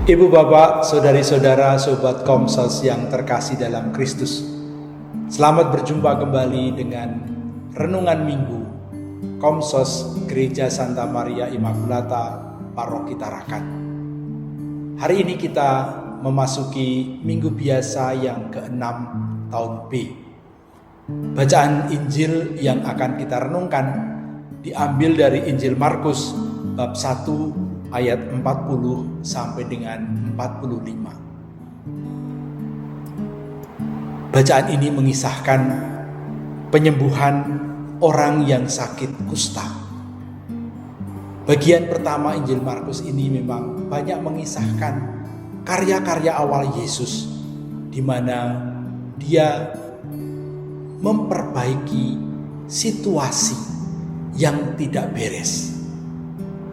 Ibu bapak, saudari-saudara, sobat Komsos yang terkasih dalam Kristus, selamat berjumpa kembali dengan Renungan Minggu Komsos Gereja Santa Maria Immaculata Paroki Tarakan. Hari ini kita memasuki Minggu Biasa yang ke-6 tahun B. Bacaan Injil yang akan kita renungkan diambil dari Injil Markus bab 1 ayat 40 sampai dengan 45. Bacaan ini mengisahkan penyembuhan orang yang sakit kusta. Bagian pertama Injil Markus ini memang banyak mengisahkan karya-karya awal Yesus, di mana dia memperbaiki situasi yang tidak beres.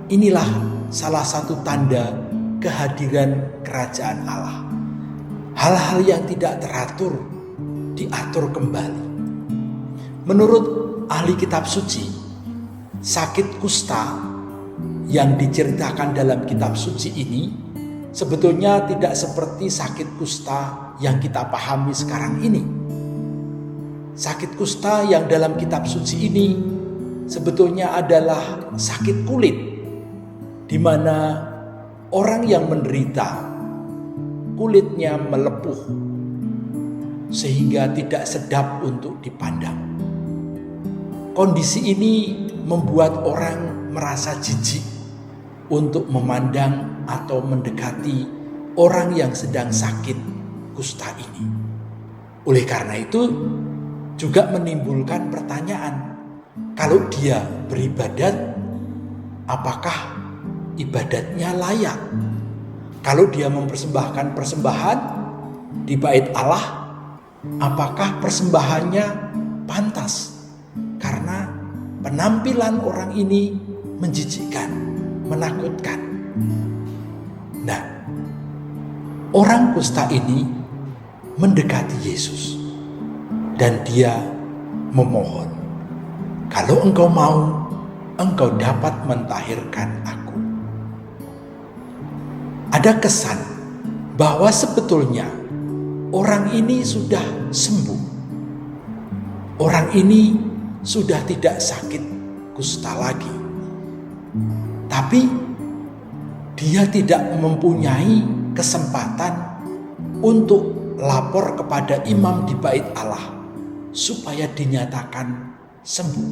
Inilah salah satu tanda kehadiran kerajaan Allah. Hal-hal yang tidak teratur diatur kembali. Menurut ahli kitab suci, sakit kusta yang diceritakan dalam kitab suci ini sebetulnya tidak seperti sakit kusta yang kita pahami sekarang ini. Sakit kusta yang dalam kitab suci ini sebetulnya adalah sakit kulit, di mana orang yang menderita kulitnya melepuh sehingga tidak sedap untuk dipandang. Kondisi ini membuat orang merasa jijik untuk memandang atau mendekati orang yang sedang sakit kusta ini. Oleh karena itu juga menimbulkan pertanyaan, kalau dia beribadat, apakah ibadatnya layak? Kalau dia mempersembahkan persembahan di bait Allah, apakah persembahannya pantas? Karena penampilan orang ini menjijikkan, menakutkan. Nah, orang kusta ini mendekati Yesus dan dia memohon, kalau engkau mau, engkau dapat mentahirkan aku. Ada kesan bahwa sebetulnya orang ini sudah sembuh. Orang ini sudah tidak sakit kusta lagi. Tapi dia tidak mempunyai kesempatan untuk lapor kepada imam di bait Allah supaya dinyatakan sembuh.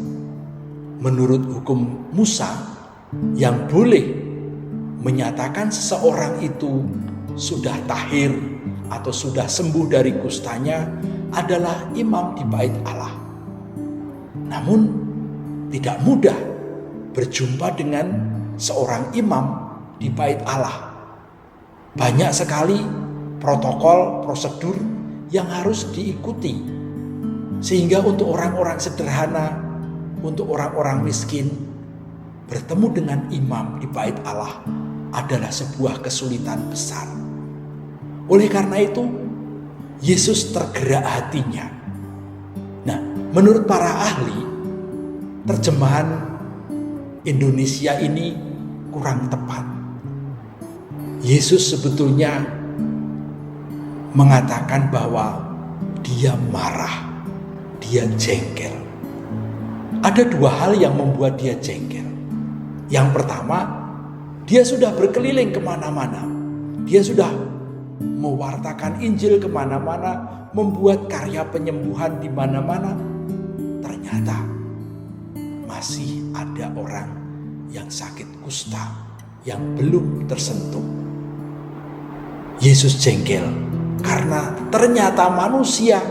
Menurut hukum Musa, yang boleh menyatakan seseorang itu sudah tahir atau sudah sembuh dari kustanya adalah imam di bait Allah. Namun tidak mudah berjumpa dengan seorang imam di bait Allah. Banyak sekali protokol, prosedur yang harus diikuti, sehingga untuk orang-orang sederhana, untuk orang-orang miskin, bertemu dengan imam di bait Allah adalah sebuah kesulitan besar. Oleh karena itu, Yesus tergerak hatinya. Nah, menurut para ahli, terjemahan Indonesia ini kurang tepat. Yesus sebetulnya mengatakan bahwa dia marah, dia jengkel. Ada dua hal yang membuat dia jengkel. Yang pertama, dia sudah berkeliling kemana-mana. Dia sudah mewartakan Injil kemana-mana, membuat karya penyembuhan di mana-mana. Ternyata masih ada orang yang sakit kusta yang belum tersentuh. Yesus jengkel karena ternyata manusia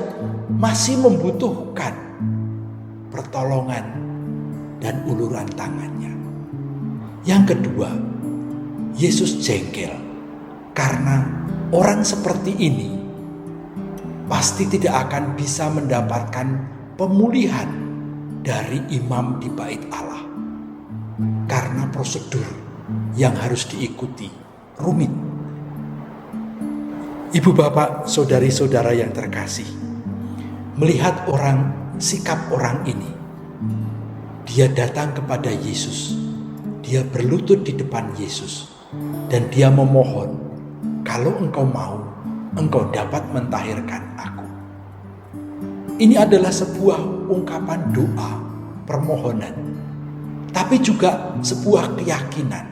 masih membutuhkan pertolongan dan uluran tangannya. Yang kedua, Yesus jengkel karena orang seperti ini pasti tidak akan bisa mendapatkan pemulihan dari imam di bait Allah, karena prosedur yang harus diikuti rumit. Ibu bapak, saudari-saudara yang terkasih, melihat sikap orang ini, dia datang kepada Yesus, dia berlutut di depan Yesus, dan dia memohon, kalau engkau mau, engkau dapat mentahirkan aku. Ini adalah sebuah ungkapan doa, permohonan, tapi juga sebuah keyakinan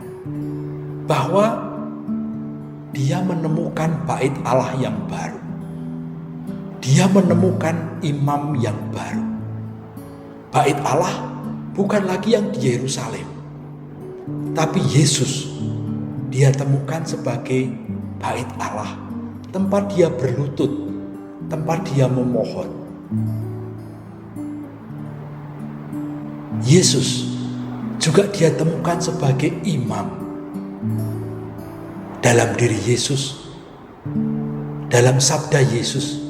bahwa dia menemukan bait Allah yang baru. Dia menemukan imam yang baru. Bait Allah bukan lagi yang di Yerusalem, tapi Yesus dia temukan sebagai bait Allah, tempat dia berlutut, tempat dia memohon. Yesus juga dia temukan sebagai imam. Dalam diri Yesus, dalam sabda Yesus,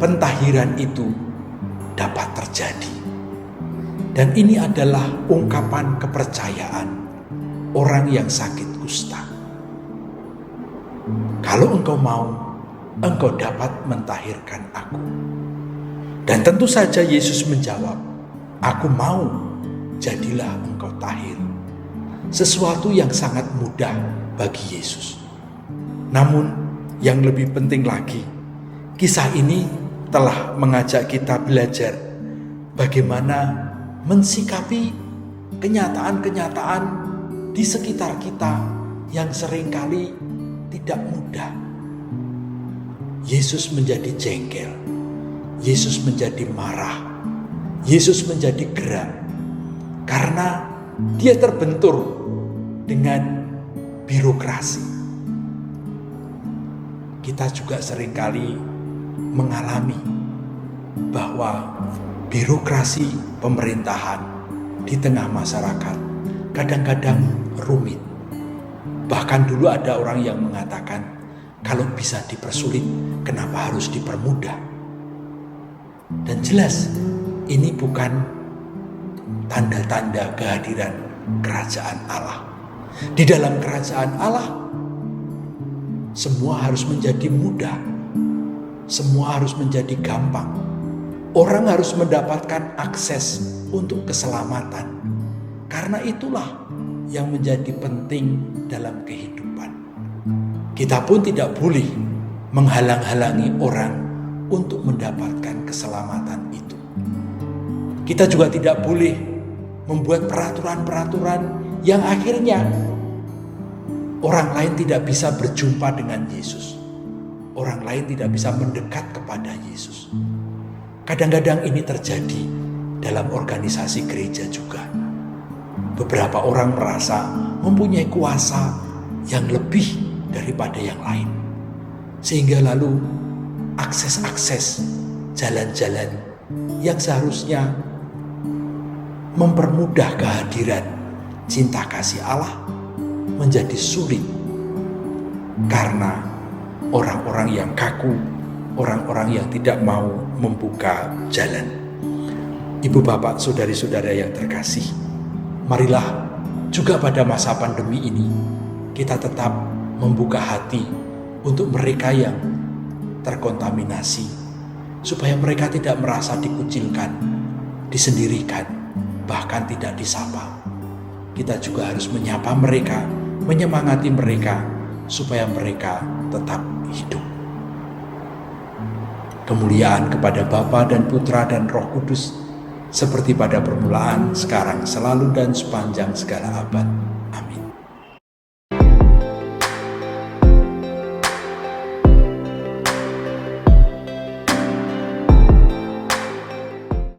pentahiran itu dapat terjadi. Dan ini adalah ungkapan kepercayaan orang yang sakit kusta. Kalau engkau mau, engkau dapat mentahirkan aku. Dan tentu saja Yesus menjawab, aku mau, jadilah engkau tahir. Sesuatu yang sangat mudah bagi Yesus. Namun yang lebih penting lagi, kisah ini telah mengajak kita belajar bagaimana mensikapi kenyataan-kenyataan di sekitar kita yang seringkali tidak mudah. Yesus menjadi jengkel, Yesus menjadi marah, Yesus menjadi geram karena dia terbentur dengan birokrasi. Kita juga seringkali mengalami bahwa birokrasi pemerintahan di tengah masyarakat kadang-kadang rumit. Bahkan dulu ada orang yang mengatakan, kalau bisa dipersulit, kenapa harus dipermudah? Dan jelas, ini bukan tanda-tanda kehadiran kerajaan Allah. Di dalam kerajaan Allah, semua harus menjadi mudah. Semua harus menjadi gampang. Orang harus mendapatkan akses untuk keselamatan. Karena itulah yang menjadi penting dalam kehidupan. Kita pun tidak boleh menghalang-halangi orang untuk mendapatkan keselamatan itu. Kita juga tidak boleh membuat peraturan-peraturan yang akhirnya orang lain tidak bisa berjumpa dengan Yesus. Orang lain tidak bisa mendekat kepada Yesus. Kadang-kadang ini terjadi dalam organisasi gereja juga. Beberapa orang merasa mempunyai kuasa yang lebih daripada yang lain. Sehingga lalu akses-akses jalan-jalan yang seharusnya mempermudah kehadiran cinta kasih Allah menjadi sulit karena orang-orang yang kaku, orang-orang yang tidak mau membuka jalan. Ibu bapak, saudari-saudara yang terkasih, marilah juga pada masa pandemi ini kita tetap membuka hati untuk mereka yang terkontaminasi, supaya mereka tidak merasa dikucilkan, disendirikan, bahkan tidak disapa. Kita juga harus menyapa mereka, menyemangati mereka, supaya mereka tetap hidup. Kemuliaan kepada Bapa dan Putra dan Roh Kudus, seperti pada permulaan, sekarang, selalu, dan sepanjang segala abad.